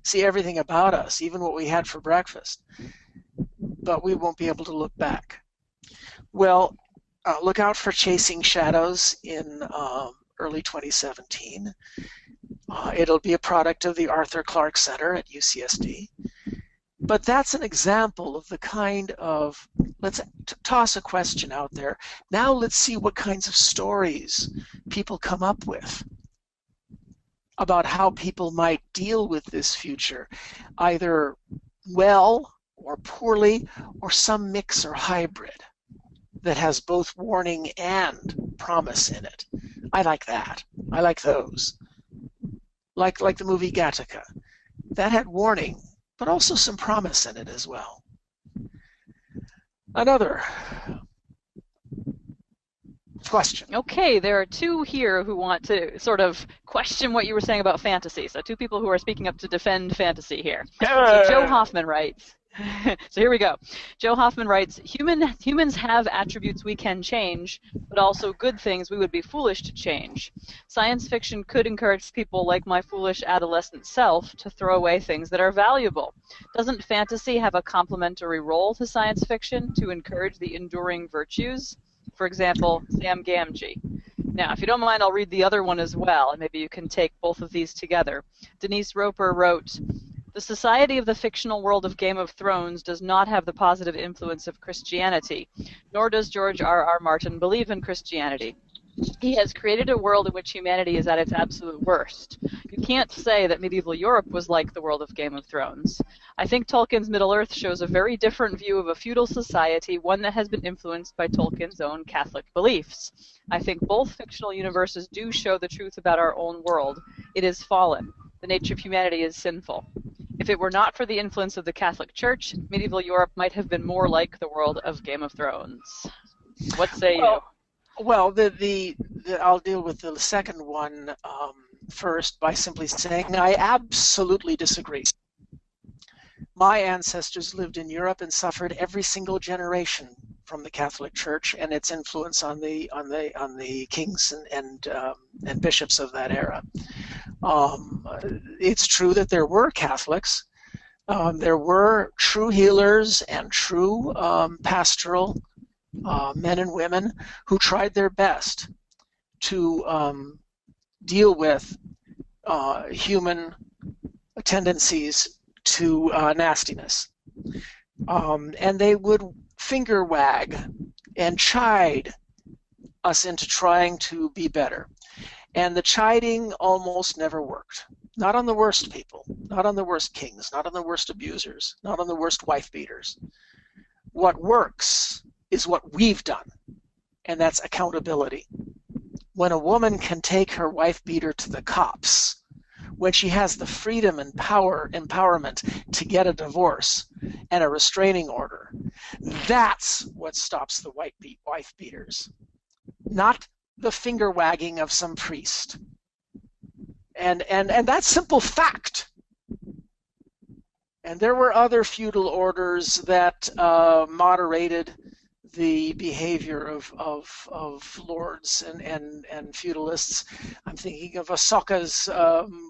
see everything about us, even what we had for breakfast, but we won't be able to look back? Well, look out for Chasing Shadows in early 2017. It'll be a product of the Clarke Center at UCSD. But that's an example of the kind of, let's toss a question out there. Now let's see what kinds of stories people come up with about how people might deal with this future, either well or poorly, or some mix or hybrid that has both warning and promise in it. I like that. I like those. Like the movie Gattaca. That had warning, but also some promise in it as well. Another question. Okay, there are two here who want to sort of question what you were saying about fantasy. So two people who are speaking up to defend fantasy here. So Joe Hoffman writes, so here we go. Joe Hoffman writes, humans have attributes we can change, but also good things we would be foolish to change. Science fiction could encourage people like my foolish adolescent self to throw away things that are valuable. Doesn't fantasy have a complementary role to science fiction to encourage the enduring virtues? For example, Sam Gamgee. Now, if you don't mind, I'll read the other one as well, and maybe you can take both of these together. Denise Roper wrote, the society of the fictional world of Game of Thrones does not have the positive influence of Christianity, nor does George R.R. Martin believe in Christianity. He has created a world in which humanity is at its absolute worst. You can't say that medieval Europe was like the world of Game of Thrones. I think Tolkien's Middle-earth shows a very different view of a feudal society, one that has been influenced by Tolkien's own Catholic beliefs. I think both fictional universes do show the truth about our own world. It is fallen. The nature of humanity is sinful. If it were not for the influence of the Catholic Church, medieval Europe might have been more like the world of Game of Thrones. What say you? Well, I'll deal with the second one first by simply saying I absolutely disagree. My ancestors lived in Europe and suffered every single generation from the Catholic Church and its influence on the kings and bishops of that era. It's true that there were Catholics. There were true healers and true pastoral men and women who tried their best to deal with human tendencies to nastiness. And they would finger wag and chide us into trying to be better. And the chiding almost never worked. Not on the worst people, not on the worst kings, not on the worst abusers, not on the worst wife beaters. What works is what we've done, and that's accountability. When a woman can take her wife beater to the cops, when she has the freedom and empowerment to get a divorce and a restraining order, that's what stops the wife beaters, not the finger wagging of some priest. And that's simple fact. And there were other feudal orders that moderated the behavior of lords and feudalists. I'm thinking of Asoka's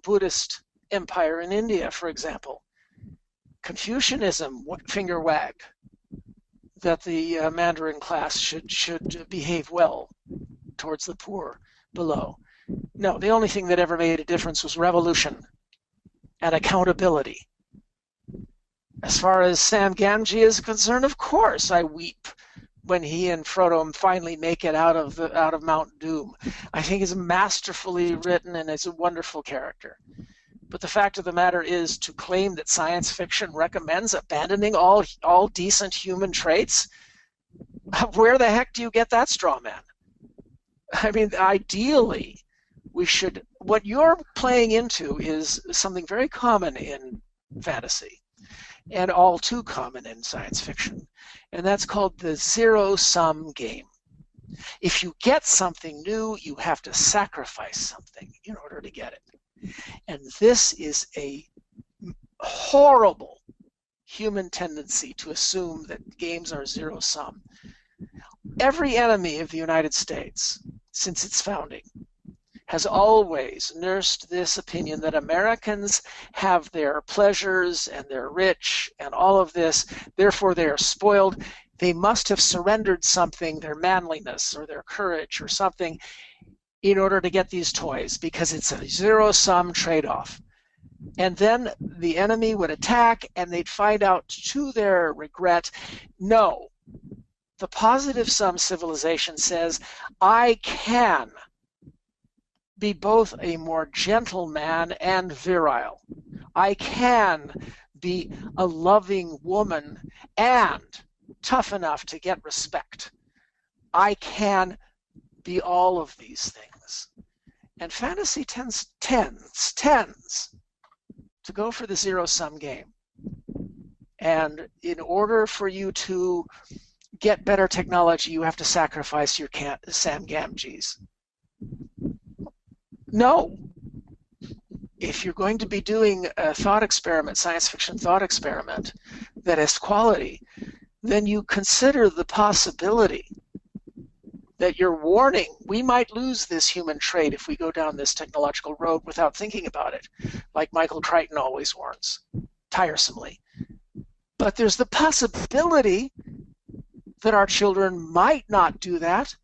Buddhist empire in India, for example. Confucianism, finger wag, that the Mandarin class should behave well towards the poor below. No, the only thing that ever made a difference was revolution and accountability. As far as Sam Gamgee is concerned, of course I weep when he and Frodo finally make it out of Mount Doom. I think he's masterfully written and is a wonderful character. But the fact of the matter is, to claim that science fiction recommends abandoning all decent human traits, where the heck do you get that straw man? I mean, ideally, we should. What you're playing into is something very common in fantasy, and all too common in science fiction, and that's called the zero-sum game. If you get something new, you have to sacrifice something in order to get it. And this is a horrible human tendency to assume that games are zero-sum. Every enemy of the United States, since its founding, has always nursed this opinion that Americans have their pleasures and they're rich and all of this, therefore they are spoiled. They must have surrendered something, their manliness or their courage or something, in order to get these toys, because it's a zero-sum trade-off. And then the enemy would attack and they'd find out to their regret, no, the positive-sum civilization says, I can be both a more gentle man and virile. I can be a loving woman and tough enough to get respect. I can be all of these things. And fantasy tends to go for the zero-sum game. And in order for you to get better technology, you have to sacrifice your Sam Gamgees. No. If you're going to be doing a thought experiment, science fiction thought experiment that has quality, then you consider the possibility that you're warning, we might lose this human trait if we go down this technological road without thinking about it, like Michael Crichton always warns, tiresomely. But there's the possibility that our children might not do that.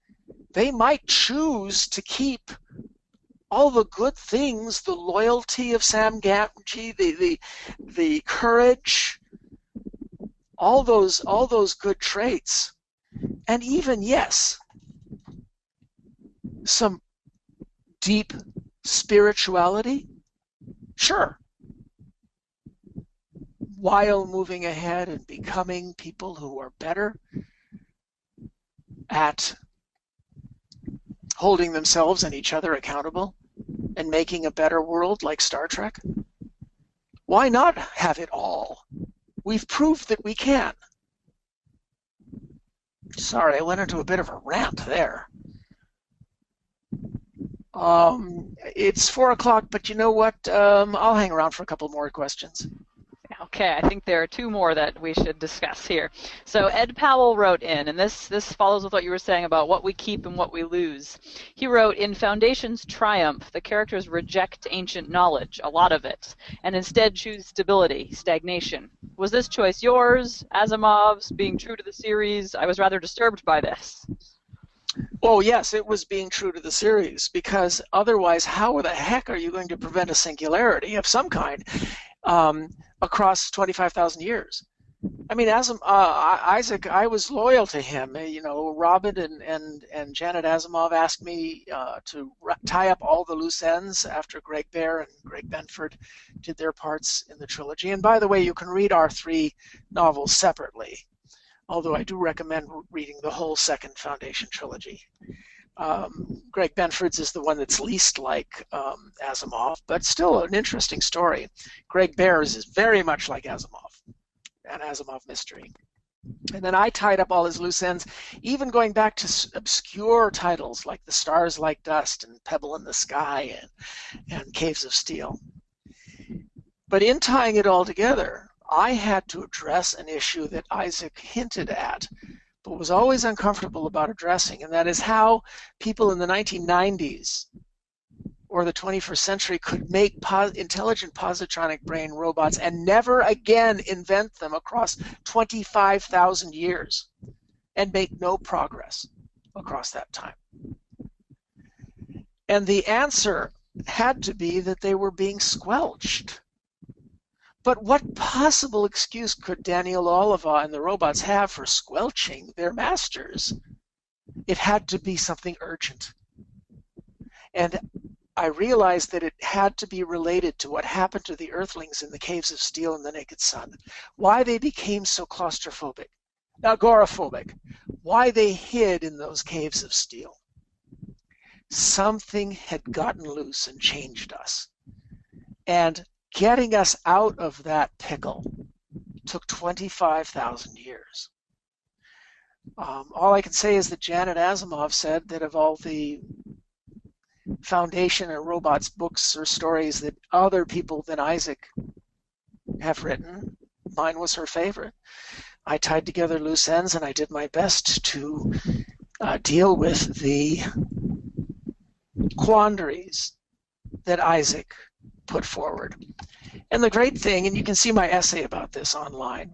They might choose to all the good things, the loyalty of Sam Gamgee, the courage, all those good traits, and even, yes, some deep spirituality, sure, while moving ahead and becoming people who are better at holding themselves and each other accountable and making a better world like Star Trek. Why not have it all? We've proved that we can. Sorry, I went into a bit of a rant there. It's 4 o'clock, but you know what? I'll hang around for a couple more questions. Okay, I think there are two more that we should discuss here. So Ed Powell wrote in, and this follows with what you were saying about what we keep and what we lose. He wrote, in Foundation's Triumph, the characters reject ancient knowledge, a lot of it, and instead choose stability, stagnation. Was this choice yours, Asimov's, being true to the series? I was rather disturbed by this. Oh, yes, it was being true to the series, because otherwise, how the heck are you going to prevent a singularity of some kind across 25,000 years? I mean, Isaac, I was loyal to him. You know, Robin and Janet Asimov asked me to tie up all the loose ends after Greg Bear and Greg Benford did their parts in the trilogy. And by the way, you can read our 3 novels separately, although I do recommend reading the whole second Foundation trilogy. Greg Benford's is the one that's least like Asimov, but still an interesting story. Greg Bear's is very much like Asimov, an Asimov mystery. And then I tied up all his loose ends, even going back to obscure titles like The Stars Like Dust and Pebble in the Sky and Caves of Steel. But in tying it all together, I had to address an issue that Isaac hinted at people was always uncomfortable about addressing, and that is how people in the 1990s or the 21st century could make intelligent positronic brain robots and never again invent them across 25,000 years and make no progress across that time. And the answer had to be that they were being squelched. But what possible excuse could Daniel Oliva and the robots have for squelching their masters? It had to be something urgent. And I realized that it had to be related to what happened to the Earthlings in the caves of steel in the naked sun, why they became so claustrophobic, agoraphobic, why they hid in those caves of steel. Something had gotten loose and changed us. And getting us out of that pickle took 25,000 years. All I can say is that Janet Asimov said that of all the Foundation and robots books or stories that other people than Isaac have written, mine was her favorite. I tied together loose ends and I did my best to deal with the quandaries that Isaac put forward. And the great thing, and you can see my essay about this online,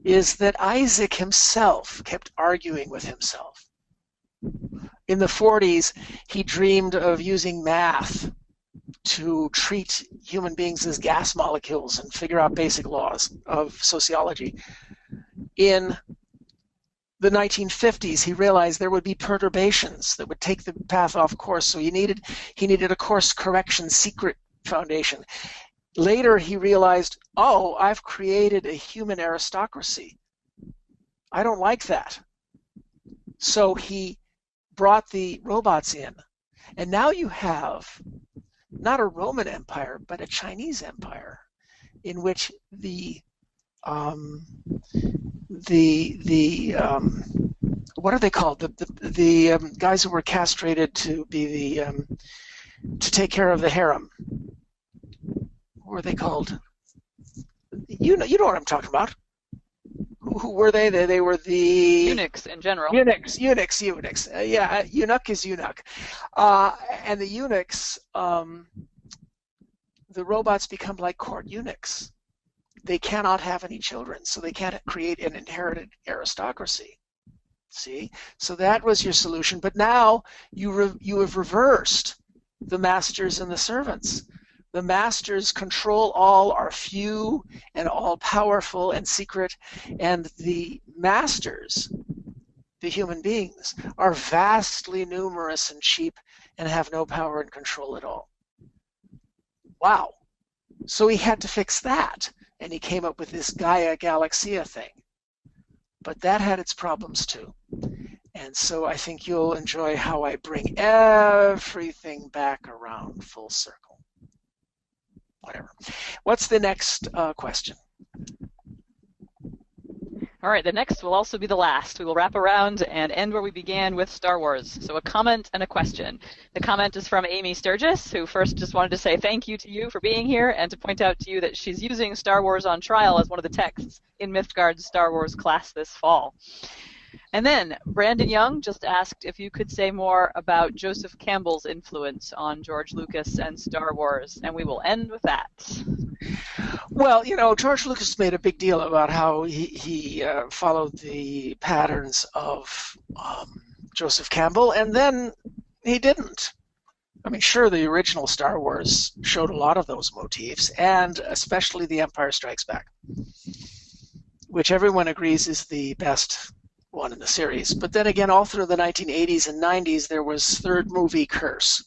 is that Isaac himself kept arguing with himself. In the 40s, he dreamed of using math to treat human beings as gas molecules and figure out basic laws of sociology. In the 1950s, he realized there would be perturbations that would take the path off course, so he needed a course correction secret foundation. Later, he realized, oh, I've created a human aristocracy. I don't like that. So he brought the robots in. And now you have not a Roman Empire, but a Chinese Empire in which the what are they called? The guys who were castrated to be the to take care of the harem. What were they called? You know what I'm talking about. Who were they? They were the eunuchs in general. Eunuchs. Yeah, eunuch is eunuch. And the eunuchs, the robots become like court eunuchs. They cannot have any children, so they can't create an inherited aristocracy. See? So that was your solution. But now you have reversed the masters and the servants. The masters control all, are few and all powerful and secret, and the masters, the human beings, are vastly numerous and cheap and have no power and control at all. Wow. So he had to fix that, and he came up with this Gaia Galaxia thing. But that had its problems too. And so I think you'll enjoy how I bring everything back around full circle. Whatever. What's the next question? All right, the next will also be the last. We will wrap around and end where we began with Star Wars. So a comment and a question. The comment is from Amy Sturgis, who first just wanted to say thank you to you for being here and to point out to you that she's using Star Wars on Trial as one of the texts in Mythgard's Star Wars class this fall. And then Brandon Young just asked if you could say more about Joseph Campbell's influence on George Lucas and Star Wars, and we will end with that. Well, you know, George Lucas made a big deal about how he followed the patterns of Joseph Campbell, and then he didn't. I mean, sure, the original Star Wars showed a lot of those motifs, and especially The Empire Strikes Back, which everyone agrees is the best one in the series. But then again, all through the 1980s and 90s, there was third movie curse.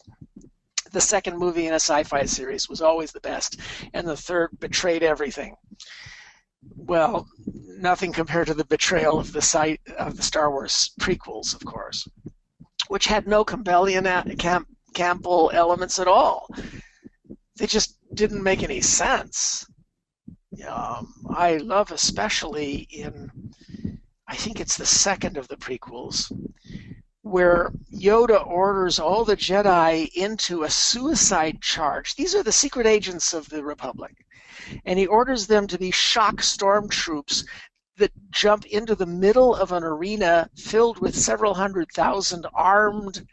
The second movie in a sci-fi series was always the best, and the third betrayed everything. Well, nothing compared to the betrayal of the Star Wars prequels, of course, which had no Campbell elements at all. They just didn't make any sense. I love especially in, I think it's the second of the prequels, where Yoda orders all the Jedi into a suicide charge. These are the secret agents of the Republic. And he orders them to be shock stormtroops that jump into the middle of an arena filled with several 100,000 armed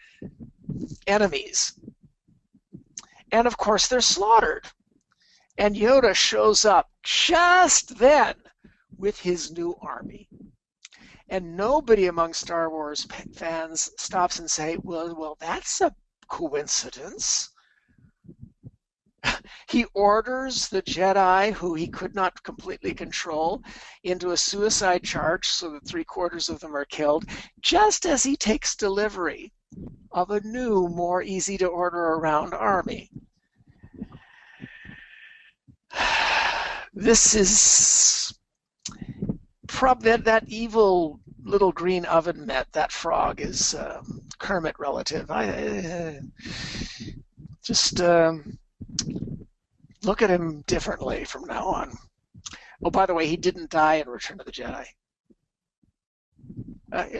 enemies. And of course, they're slaughtered. And Yoda shows up just then with his new army. And nobody among Star Wars fans stops and say, well, that's a coincidence. He orders the Jedi, who he could not completely control, into a suicide charge so that 3/4 of them are killed, just as he takes delivery of a new, more easy-to-order around army. This is that evil little green oven mitt, that frog, is Kermit relative. Just look at him differently from now on. Oh, by the way, he didn't die in Return of the Jedi.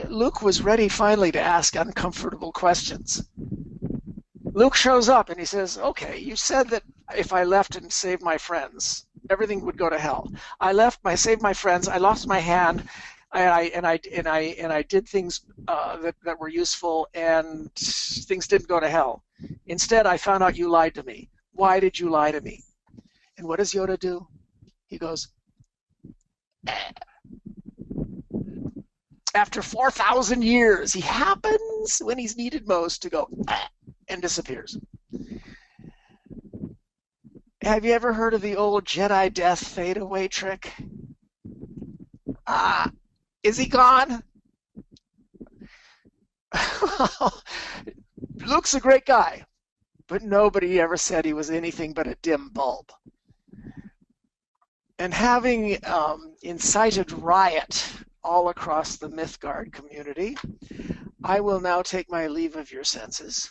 Luke was ready finally to ask uncomfortable questions. Luke shows up and he says, okay, you said that if I left and saved my friends, everything would go to hell. I saved my friends, I lost my hand, and I did things that were useful, and things didn't go to hell. Instead, I found out you lied to me. Why did you lie to me? And what does Yoda do? He goes, after 4,000 years, he happens when he's needed most to go, and disappears. Have you ever heard of the old Jedi death fade away trick? Is he gone? Luke's a great guy, but nobody ever said he was anything but a dim bulb. And having incited riot all across the Mythgard community, I will now take my leave of your senses.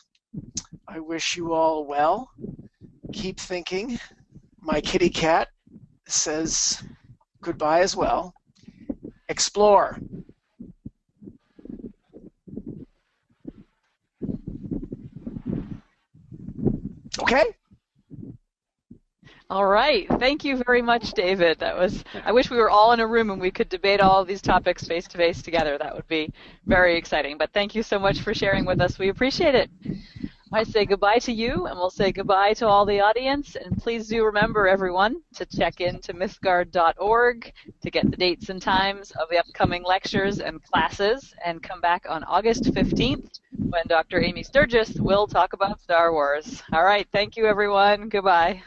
I wish you all well. Keep thinking. My kitty cat says goodbye as well. Explore. Okay? All right. Thank you very much, David. I wish we were all in a room and we could debate all of these topics face to face together. That would be very exciting. But thank you so much for sharing with us. We appreciate it. I say goodbye to you, and we'll say goodbye to all the audience. And please do remember, everyone, to check into mythgard.org to get the dates and times of the upcoming lectures and classes, and come back on August 15th when Dr. Amy Sturgis will talk about Star Wars. All right. Thank you, everyone. Goodbye.